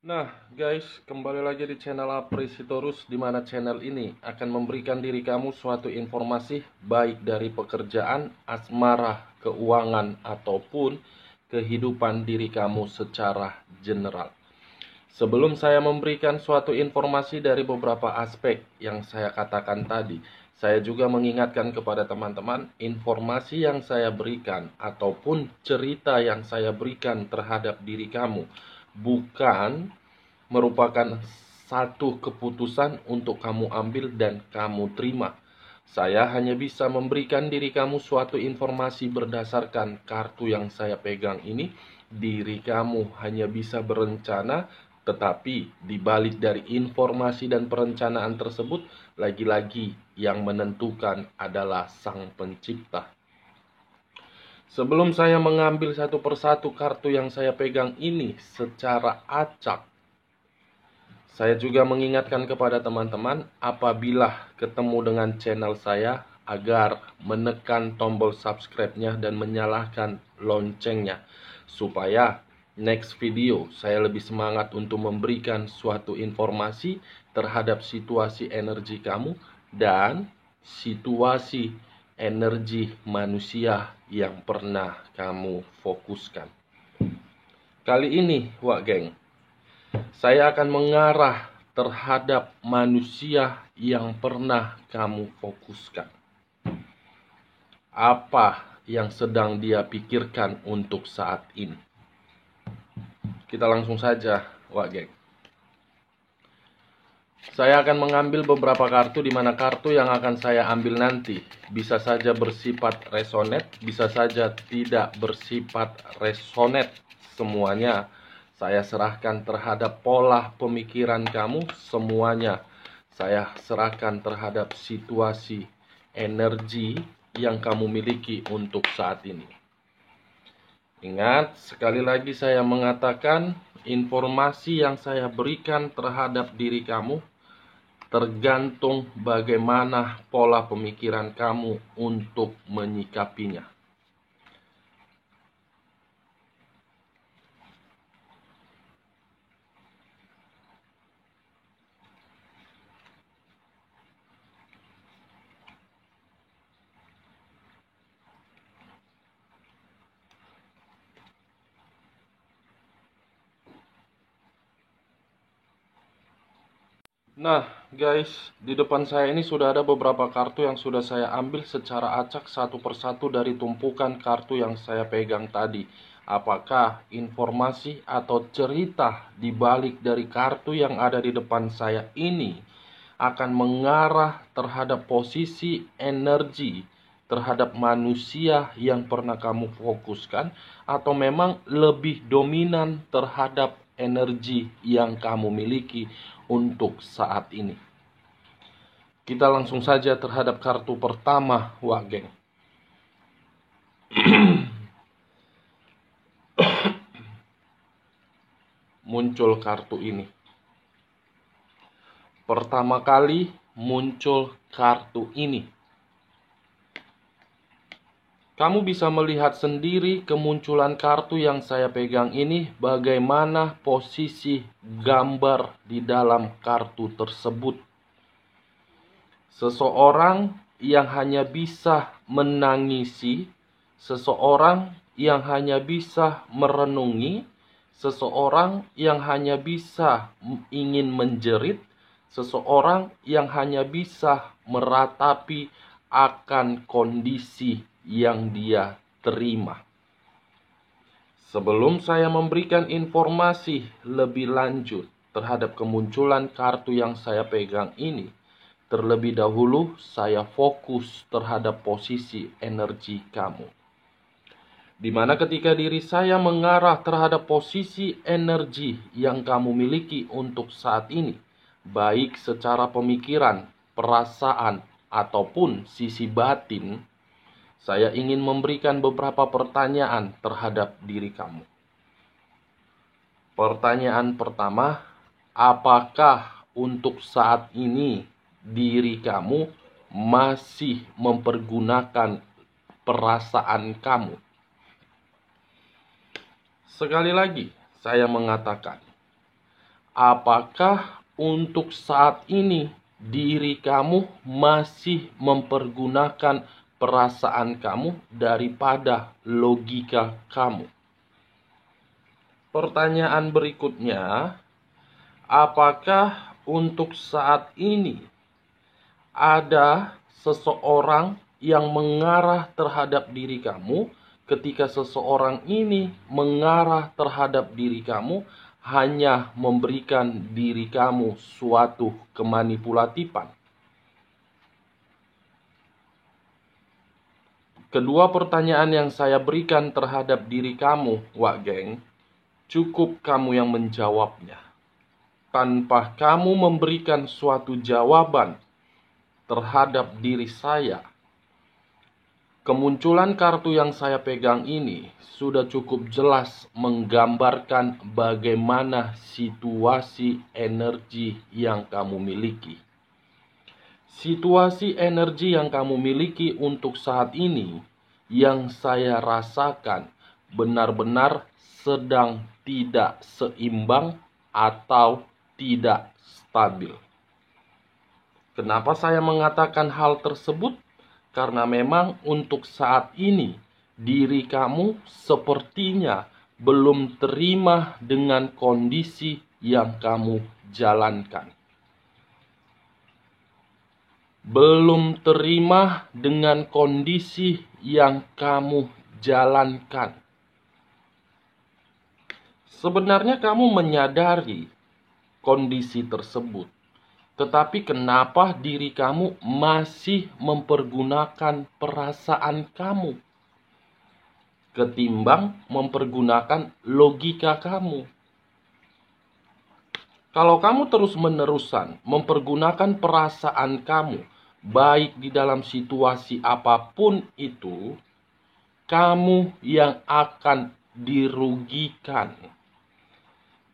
Nah, guys, kembali lagi di channel Apresitorus, di mana channel ini akan memberikan diri kamu suatu informasi baik dari pekerjaan, asmara, keuangan, ataupun kehidupan diri kamu secara general. Sebelum saya memberikan suatu informasi dari beberapa aspek yang saya katakan tadi, saya juga mengingatkan kepada teman-teman, informasi yang saya berikan ataupun cerita yang saya berikan terhadap diri kamu bukan merupakan satu keputusan untuk kamu ambil dan kamu terima. Saya hanya bisa memberikan diri kamu suatu informasi berdasarkan kartu yang saya pegang ini. Diri kamu hanya bisa berencana, tetapi di balik dari informasi dan perencanaan tersebut, lagi-lagi yang menentukan adalah Sang Pencipta. Sebelum saya mengambil satu persatu kartu yang saya pegang ini secara acak, saya juga mengingatkan kepada teman-teman apabila ketemu dengan channel saya agar menekan tombol subscribe-nya dan menyalakan loncengnya supaya next video saya lebih semangat untuk memberikan suatu informasi terhadap situasi energi kamu dan situasi energi manusia yang pernah kamu fokuskan. Kali ini, Wak Geng, saya akan mengarah terhadap manusia yang pernah kamu fokuskan. Apa yang sedang dia pikirkan untuk saat ini? Kita langsung saja, Wak Geng. Saya akan mengambil beberapa kartu, di mana kartu yang akan saya ambil nanti bisa saja bersifat resonate, bisa saja tidak bersifat resonate. Semuanya saya serahkan terhadap pola pemikiran kamu, semuanya saya serahkan terhadap situasi energi yang kamu miliki untuk saat ini. Ingat, sekali lagi saya mengatakan, informasi yang saya berikan terhadap diri kamu tergantung bagaimana pola pemikiran kamu untuk menyikapinya. Nah, guys, di depan saya ini sudah ada beberapa kartu yang sudah saya ambil secara acak satu persatu dari tumpukan kartu yang saya pegang tadi. Apakah informasi atau cerita di balik dari kartu yang ada di depan saya ini akan mengarah terhadap posisi energi terhadap manusia yang pernah kamu fokuskan, atau memang lebih dominan terhadap energi yang kamu miliki untuk saat ini? Kita langsung saja terhadap kartu pertama, Wak Geng. Muncul kartu ini. Pertama kali muncul kartu ini. Kamu bisa melihat sendiri kemunculan kartu yang saya pegang ini, bagaimana posisi gambar di dalam kartu tersebut. Seseorang yang hanya bisa menangisi, seseorang yang hanya bisa merenungi, seseorang yang hanya bisa ingin menjerit, seseorang yang hanya bisa meratapi akan kondisi yang dia terima. Sebelum saya memberikan informasi lebih lanjut terhadap kemunculan kartu yang saya pegang ini, terlebih dahulu saya fokus terhadap posisi energi kamu. Di mana ketika diri saya mengarah terhadap posisi energi yang kamu miliki untuk saat ini, baik secara pemikiran, perasaan, ataupun sisi batin, saya ingin memberikan beberapa pertanyaan terhadap diri kamu. Pertanyaan pertama, apakah untuk saat ini diri kamu masih mempergunakan perasaan kamu? Sekali lagi, saya mengatakan, Apakah untuk saat ini diri kamu masih mempergunakan perasaan kamu daripada logika kamu? Pertanyaan berikutnya, apakah untuk saat ini ada seseorang yang mengarah terhadap diri kamu? Ketika seseorang ini mengarah terhadap diri kamu, hanya memberikan diri kamu suatu kemanipulatifan. Kedua pertanyaan yang saya berikan terhadap diri kamu, Wak Geng, cukup kamu yang menjawabnya. Tanpa kamu memberikan suatu jawaban terhadap diri saya, kemunculan kartu yang saya pegang ini sudah cukup jelas menggambarkan bagaimana situasi energi yang kamu miliki. Situasi energi yang kamu miliki untuk saat ini yang saya rasakan benar-benar sedang tidak seimbang atau tidak stabil. Kenapa saya mengatakan hal tersebut? Karena memang untuk saat ini diri kamu sepertinya belum terima dengan kondisi yang kamu jalankan. Belum terima dengan kondisi yang kamu jalankan. Sebenarnya kamu menyadari kondisi tersebut. Tetapi kenapa diri kamu masih mempergunakan perasaan kamu ketimbang mempergunakan logika kamu? Kalau kamu terus-menerusan mempergunakan perasaan kamu, baik di dalam situasi apapun itu, kamu yang akan dirugikan.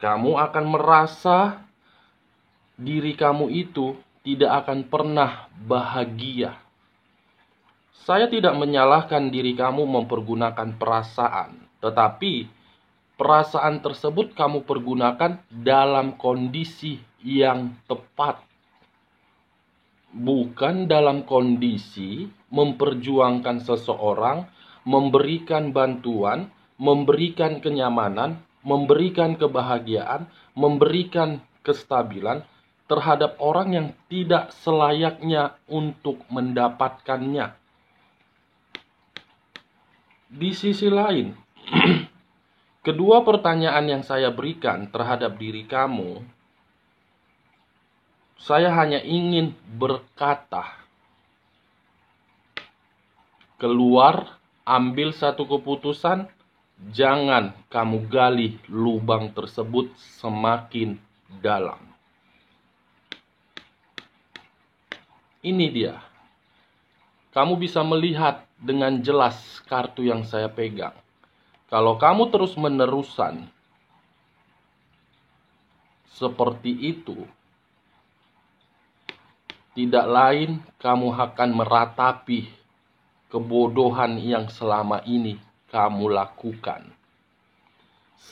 Kamu akan merasa diri kamu itu tidak akan pernah bahagia. Saya tidak menyalahkan diri kamu mempergunakan perasaan, tetapi perasaan tersebut kamu pergunakan dalam kondisi yang tepat. Bukan dalam kondisi memperjuangkan seseorang, memberikan bantuan, memberikan kenyamanan, memberikan kebahagiaan, memberikan kestabilan terhadap orang yang tidak selayaknya untuk mendapatkannya. Di sisi lain, kedua pertanyaan yang saya berikan terhadap diri kamu, saya hanya ingin berkata, keluar, ambil satu keputusan, jangan kamu gali lubang tersebut semakin dalam. Ini dia. Kamu bisa melihat dengan jelas kartu yang saya pegang. Kalau kamu terus-menerusan seperti itu, tidak lain kamu akan meratapi kebodohan yang selama ini kamu lakukan.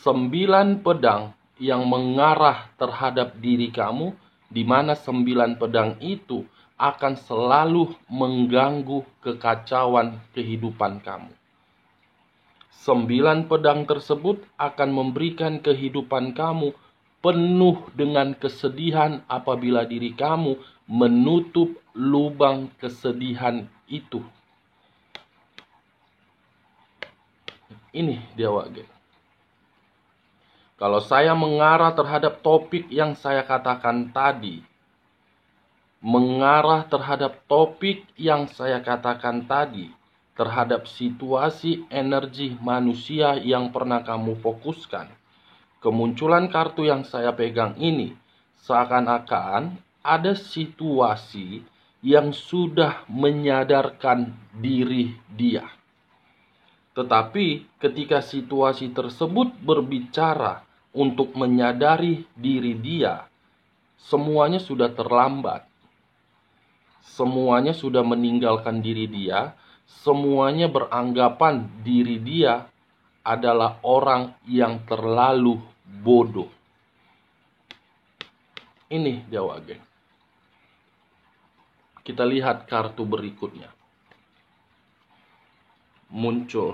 9 pedang yang mengarah terhadap diri kamu, di mana 9 pedang itu akan selalu mengganggu kekacauan kehidupan kamu. 9 pedang tersebut akan memberikan kehidupan kamu penuh dengan kesedihan apabila diri kamu menutup lubang kesedihan itu. Ini dia, Wak Geng. Kalau saya mengarah terhadap topik yang saya katakan tadi, terhadap situasi energi manusia yang pernah kamu fokuskan, kemunculan kartu yang saya pegang ini seakan-akan ada situasi yang sudah menyadarkan diri dia. Tetapi ketika situasi tersebut berbicara untuk menyadari diri dia, semuanya sudah terlambat. Semuanya sudah meninggalkan diri dia, semuanya beranggapan diri dia adalah orang yang terlalu bodoh. Ini dia Wak geng. Kita lihat kartu berikutnya. Muncul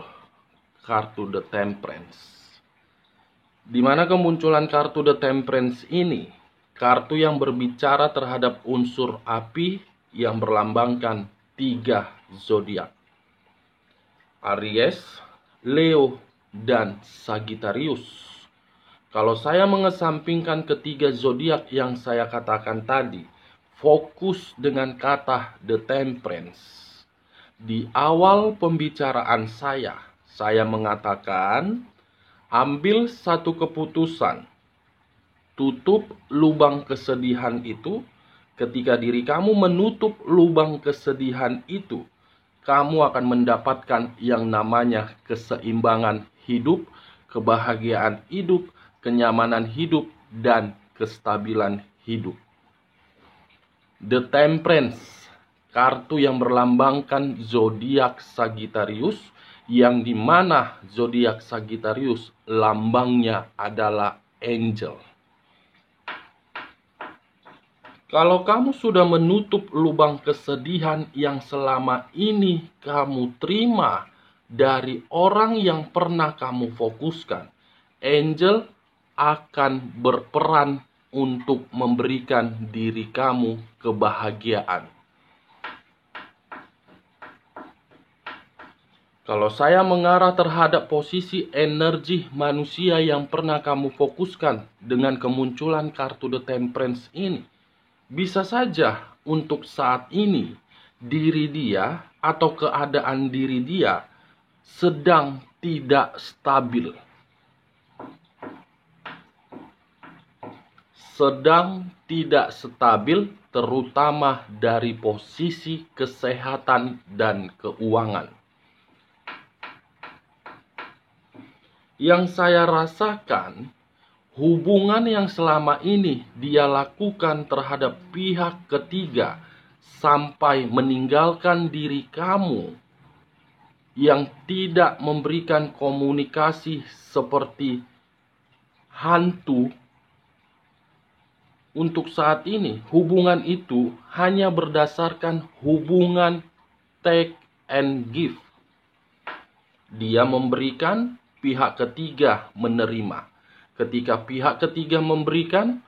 kartu The Temperance. Di mana kemunculan kartu The Temperance ini, kartu yang berbicara terhadap unsur api yang berlambangkan 3 zodiak. Aries, Leo, dan Sagittarius. Kalau saya mengesampingkan ketiga zodiak yang saya katakan tadi, fokus dengan kata The Temperance. Di awal pembicaraan saya mengatakan, ambil satu keputusan. Tutup lubang kesedihan itu. Ketika diri kamu menutup lubang kesedihan itu, kamu akan mendapatkan yang namanya keseimbangan hidup, kebahagiaan hidup, kenyamanan hidup, dan kestabilan hidup. The Temperance, kartu yang berlambangkan zodiak Sagittarius, yang dimana zodiak Sagittarius lambangnya adalah angel. Kalau kamu sudah menutup lubang kesedihan yang selama ini kamu terima dari orang yang pernah kamu fokuskan, angel akan berperan untuk memberikan diri kamu kebahagiaan. Kalau saya mengarah terhadap posisi energi manusia yang pernah kamu fokuskan dengan kemunculan kartu The Temperance ini, bisa saja untuk saat ini diri dia atau keadaan diri dia sedang tidak stabil. Sedang tidak stabil, terutama dari posisi kesehatan dan keuangan. Yang saya rasakan, hubungan yang selama ini dia lakukan terhadap pihak ketiga sampai meninggalkan diri kamu, yang tidak memberikan komunikasi seperti hantu. Untuk saat ini, hubungan itu hanya berdasarkan hubungan take and give. Dia memberikan, pihak ketiga menerima. Ketika pihak ketiga memberikan,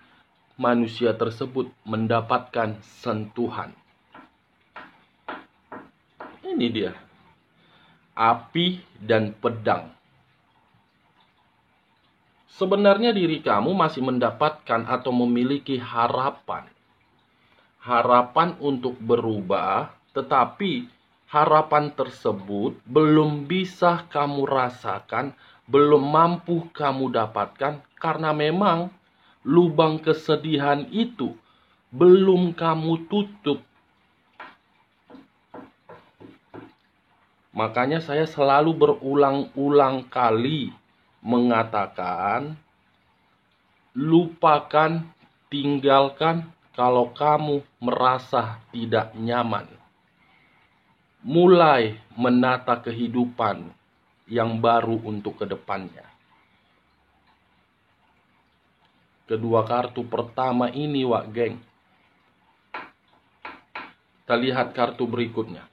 manusia tersebut mendapatkan sentuhan. Ini dia. Api dan pedang. Sebenarnya diri kamu masih mendapatkan atau memiliki harapan. Harapan untuk berubah, tetapi harapan tersebut belum bisa kamu rasakan, belum mampu kamu dapatkan, karena memang lubang kesedihan itu belum kamu tutup. Makanya saya selalu berulang-ulang kali mengatakan, lupakan, tinggalkan kalau kamu merasa tidak nyaman. Mulai menata kehidupan yang baru untuk kedepannya. Kedua kartu pertama ini, Wak geng. Kita lihat kartu berikutnya.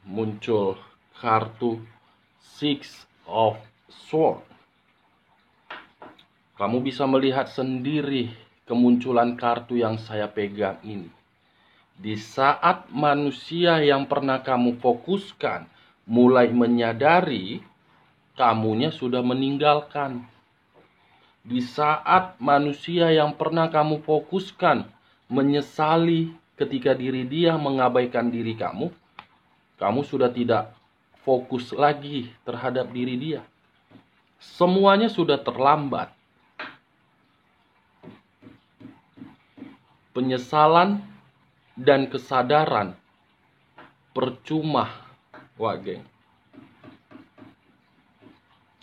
Muncul kartu Six of Swords. Kamu bisa melihat sendiri kemunculan kartu yang saya pegang ini. Di saat manusia yang pernah kamu fokuskan mulai menyadari, kamunya sudah meninggalkan. Di saat manusia yang pernah kamu fokuskan menyesali ketika diri dia mengabaikan diri kamu sudah tidak fokus lagi terhadap diri dia. Semuanya sudah terlambat. Penyesalan dan kesadaran percuma, Wak geng.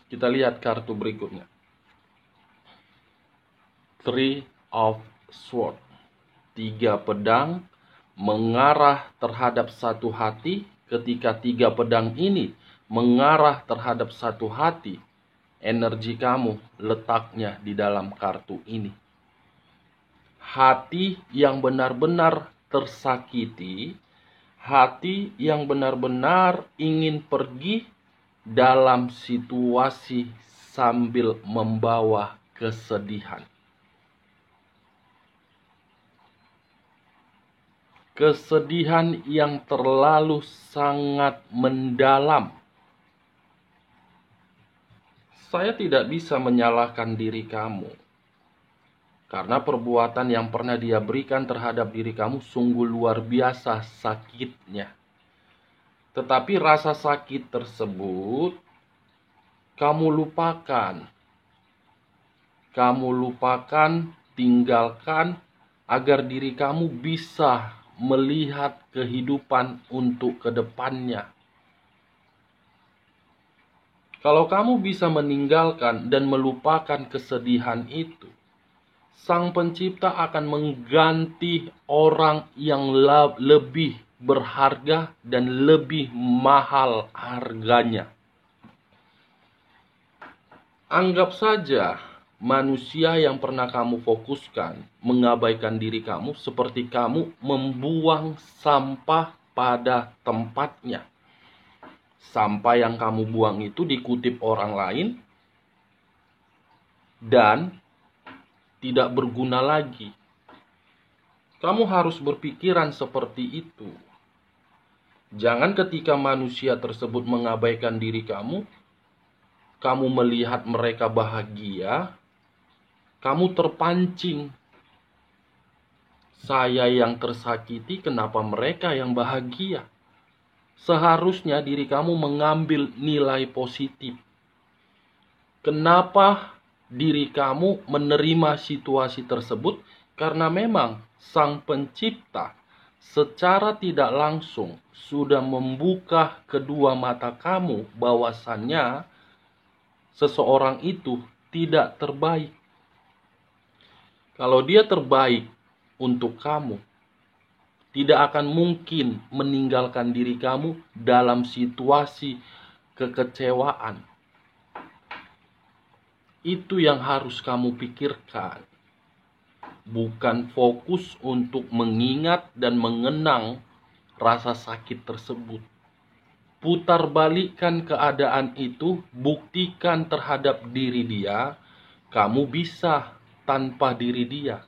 Kita lihat kartu berikutnya. Three of Swords. 3 pedang mengarah terhadap satu hati. Ketika 3 pedang ini mengarah terhadap satu hati, energi kamu letaknya di dalam kartu ini. Hati yang benar-benar tersakiti, hati yang benar-benar ingin pergi dalam situasi sambil membawa kesedihan. Kesedihan yang terlalu sangat mendalam. Saya tidak bisa menyalahkan diri kamu, karena perbuatan yang pernah dia berikan terhadap diri kamu sungguh luar biasa sakitnya. Tetapi rasa sakit tersebut kamu lupakan. Kamu lupakan, tinggalkan, agar diri kamu bisa melihat kehidupan untuk kedepannya. Kalau kamu bisa meninggalkan dan melupakan kesedihan itu, Sang Pencipta akan mengganti orang yang lebih berharga dan lebih mahal harganya. Anggap saja manusia yang pernah kamu fokuskan mengabaikan diri kamu seperti kamu membuang sampah pada tempatnya. Sampah yang kamu buang itu dikutip orang lain dan tidak berguna lagi. Kamu harus berpikiran seperti itu. Jangan ketika manusia tersebut mengabaikan diri kamu melihat mereka bahagia, kamu terpancing. Saya yang tersakiti, kenapa mereka yang bahagia? Seharusnya diri kamu mengambil nilai positif. Kenapa diri kamu menerima situasi tersebut? Karena memang Sang Pencipta secara tidak langsung sudah membuka kedua mata kamu bahwasannya seseorang itu tidak terbaik. Kalau dia terbaik untuk kamu, tidak akan mungkin meninggalkan diri kamu dalam situasi kekecewaan. Itu yang harus kamu pikirkan. Bukan fokus untuk mengingat dan mengenang rasa sakit tersebut. Putar balikkan keadaan itu, buktikan terhadap diri dia, kamu bisa tanpa diri dia.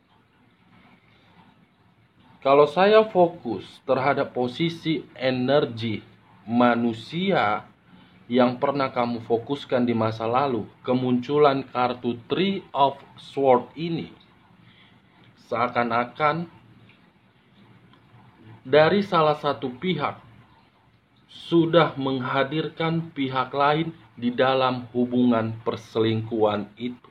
Kalau saya fokus terhadap posisi energi manusia yang pernah kamu fokuskan di masa lalu, kemunculan kartu Three of Swords ini seakan-akan dari salah satu pihak sudah menghadirkan pihak lain di dalam hubungan perselingkuhan itu.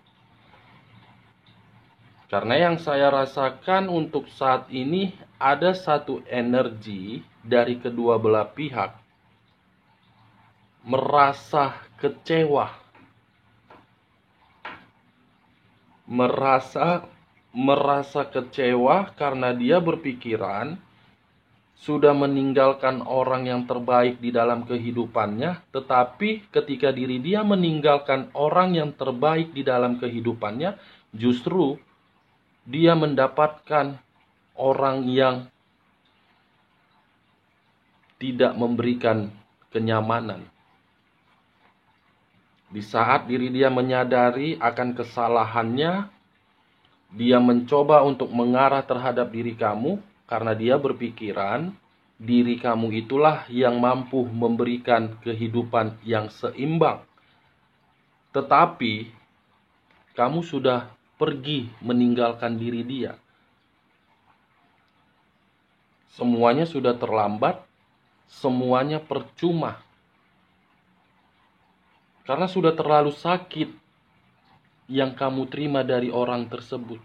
Karena yang saya rasakan untuk saat ini ada satu energi dari kedua belah pihak merasa kecewa, merasa kecewa karena dia berpikiran sudah meninggalkan orang yang terbaik di dalam kehidupannya, tetapi ketika diri dia meninggalkan orang yang terbaik di dalam kehidupannya, justru dia mendapatkan orang yang tidak memberikan kenyamanan. Di saat diri dia menyadari akan kesalahannya, dia mencoba untuk mengarah terhadap diri kamu karena dia berpikiran diri kamu itulah yang mampu memberikan kehidupan yang seimbang. Tetapi kamu sudah pergi meninggalkan diri dia. Semuanya sudah terlambat, semuanya percuma. Karena sudah terlalu sakit yang kamu terima dari orang tersebut.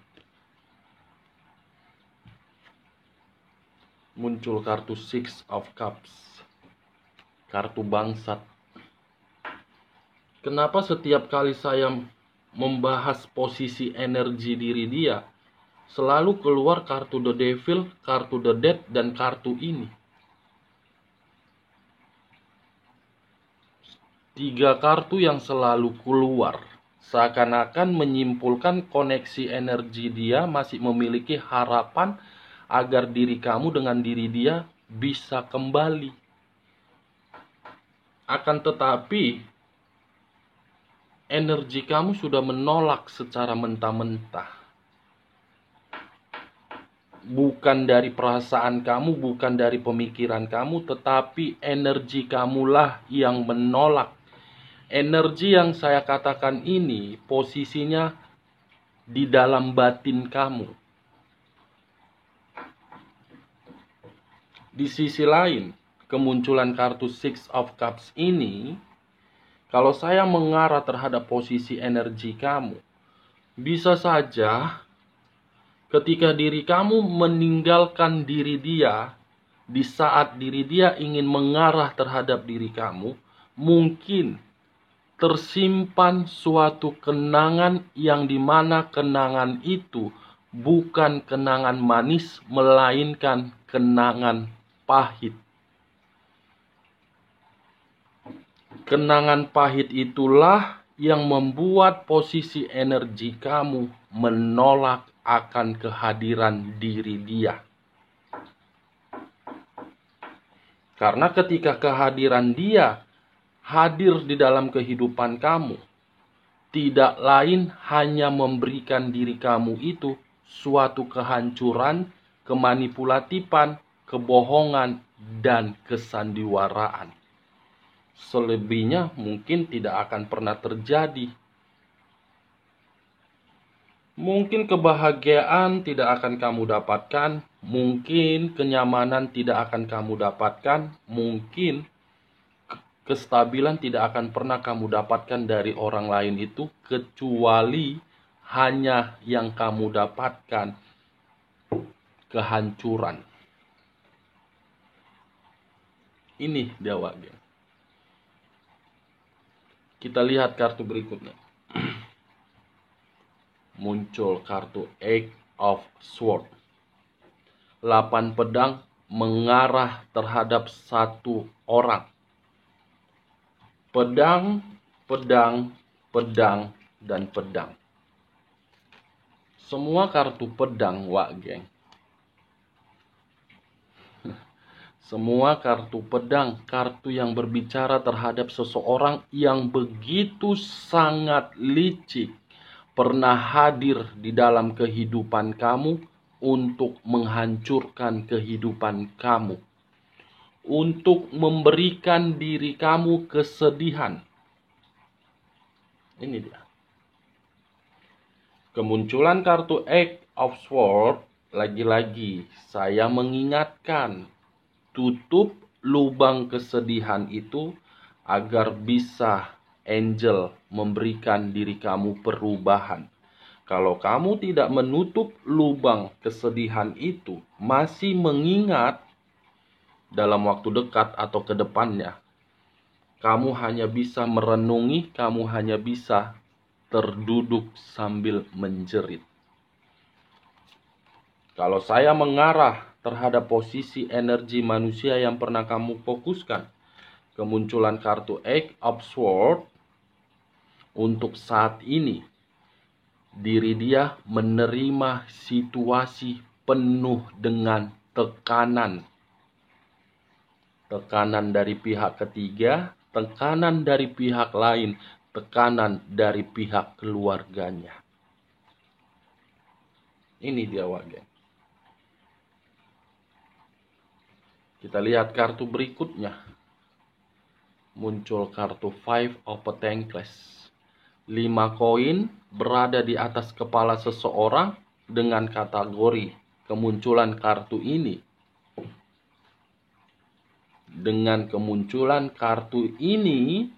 Muncul kartu Six of Cups, kartu bangsat. Kenapa setiap kali saya membahas posisi energi diri dia, selalu keluar kartu The Devil, kartu The Death, dan kartu ini? 3 kartu yang selalu keluar. Seakan-akan menyimpulkan koneksi energi dia masih memiliki harapan agar diri kamu dengan diri dia bisa kembali. Akan tetapi, energi kamu sudah menolak secara mentah-mentah. Bukan dari perasaan kamu, bukan dari pemikiran kamu, tetapi energi kamulah yang menolak. Energi yang saya katakan ini posisinya di dalam batin kamu. Di sisi lain, kemunculan kartu Six of Cups ini, kalau saya mengarah terhadap posisi energi kamu, bisa saja ketika diri kamu meninggalkan diri dia, di saat diri dia ingin mengarah terhadap diri kamu, mungkin tersimpan suatu kenangan yang dimana kenangan itu bukan kenangan manis, melainkan kenangan pahit. Kenangan pahit itulah yang membuat posisi energi kamu menolak akan kehadiran diri dia. Karena ketika kehadiran dia hadir di dalam kehidupan kamu, tidak lain hanya memberikan diri kamu itu suatu kehancuran, kemanipulatifan, kebohongan, dan kesandiwaraan. Selebihnya mungkin tidak akan pernah terjadi. Mungkin kebahagiaan tidak akan kamu dapatkan, mungkin kenyamanan tidak akan kamu dapatkan, mungkin kestabilan tidak akan pernah kamu dapatkan dari orang lain itu, kecuali hanya yang kamu dapatkan kehancuran. Ini dia, geng. Kita lihat kartu berikutnya. Muncul kartu Eight of Swords. 8 pedang mengarah terhadap satu orang. Pedang, pedang, pedang, dan pedang. Semua kartu pedang, geng. Semua kartu pedang, kartu yang berbicara terhadap seseorang yang begitu sangat licik, pernah hadir di dalam kehidupan kamu untuk menghancurkan kehidupan kamu, untuk memberikan diri kamu kesedihan. Ini dia. Kemunculan kartu Eight of Swords, lagi-lagi saya mengingatkan, tutup lubang kesedihan itu agar bisa angel memberikan diri kamu perubahan. Kalau kamu tidak menutup lubang kesedihan itu, masih mengingat dalam waktu dekat atau ke depannya, kamu hanya bisa merenungi, kamu hanya bisa terduduk sambil menjerit. Kalau saya mengarah terhadap posisi energi manusia yang pernah kamu fokuskan, kemunculan kartu Eight of Swords, untuk saat ini diri dia menerima situasi penuh dengan tekanan. Tekanan dari pihak ketiga, tekanan dari pihak lain, tekanan dari pihak keluarganya. Ini dia, geng. Kita lihat kartu berikutnya. Muncul kartu Five of Pentacles. 5 koin berada di atas kepala seseorang dengan kategori kemunculan kartu ini. Dengan kemunculan kartu ini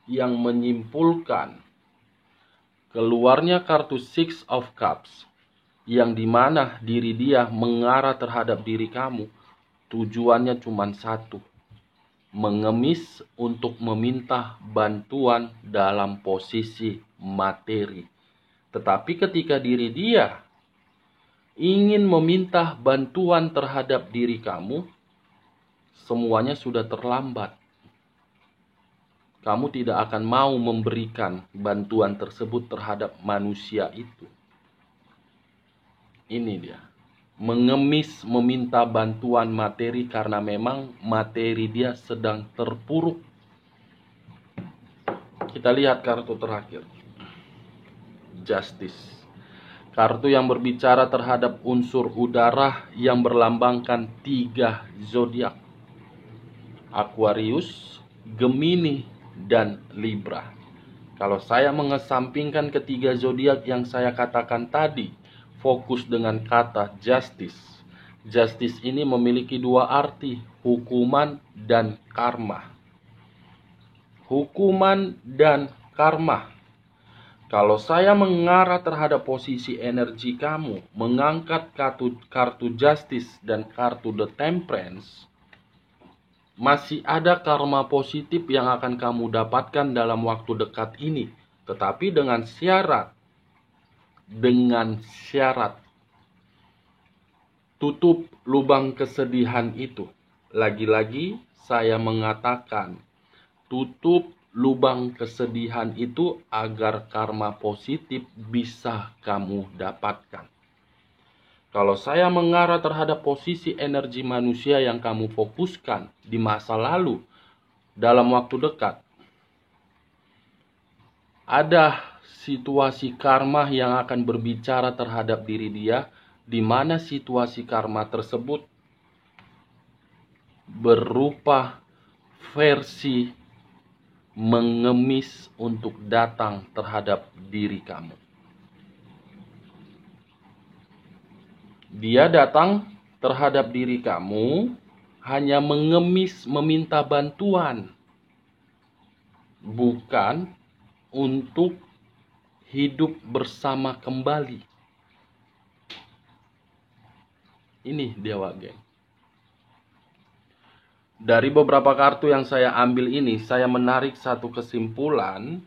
yang menyimpulkan keluarnya kartu Six of Cups, yang dimana diri dia mengarah terhadap diri kamu. Tujuannya cuma satu, mengemis untuk meminta bantuan dalam posisi materi. Tetapi ketika diri dia ingin meminta bantuan terhadap diri kamu, semuanya sudah terlambat. kamu tidak akan mau memberikan bantuan tersebut terhadap manusia itu. Ini dia. Mengemis meminta bantuan materi karena memang materi dia sedang terpuruk. Kita lihat kartu terakhir. Justice. Kartu yang berbicara terhadap unsur udara yang berlambangkan 3 zodiak. Aquarius, Gemini, dan Libra. Kalau saya mengesampingkan ketiga zodiak yang saya katakan tadi, fokus dengan kata justice. Justice ini memiliki 2 arti, hukuman dan karma. Hukuman dan karma. Kalau saya mengarah terhadap posisi energi kamu, mengangkat kartu justice dan kartu the temperance, masih ada karma positif yang akan kamu dapatkan dalam waktu dekat ini. Tetapi dengan syarat. Tutup lubang kesedihan itu. Lagi-lagi saya mengatakan, tutup lubang kesedihan itu agar karma positif bisa kamu dapatkan. Kalau saya mengarah terhadap posisi energi manusia yang kamu fokuskan di masa lalu, dalam waktu dekat, ada situasi karma yang akan berbicara terhadap diri dia, di mana situasi karma tersebut berupa versi mengemis untuk datang terhadap diri kamu. Dia datang terhadap diri kamu hanya mengemis meminta bantuan, bukan untuk hidup bersama kembali. Ini Dewa Geng. Dari beberapa kartu yang saya ambil ini, saya menarik satu kesimpulan.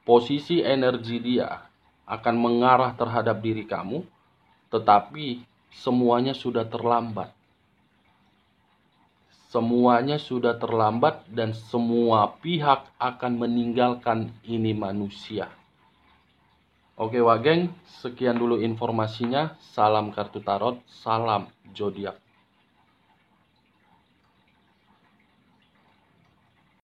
Posisi energi dia akan mengarah terhadap diri kamu, tetapi semuanya sudah terlambat. Semuanya sudah terlambat dan semua pihak akan meninggalkan ini manusia. Oke Wak Geng, sekian dulu informasinya. Salam kartu tarot, salam zodiak.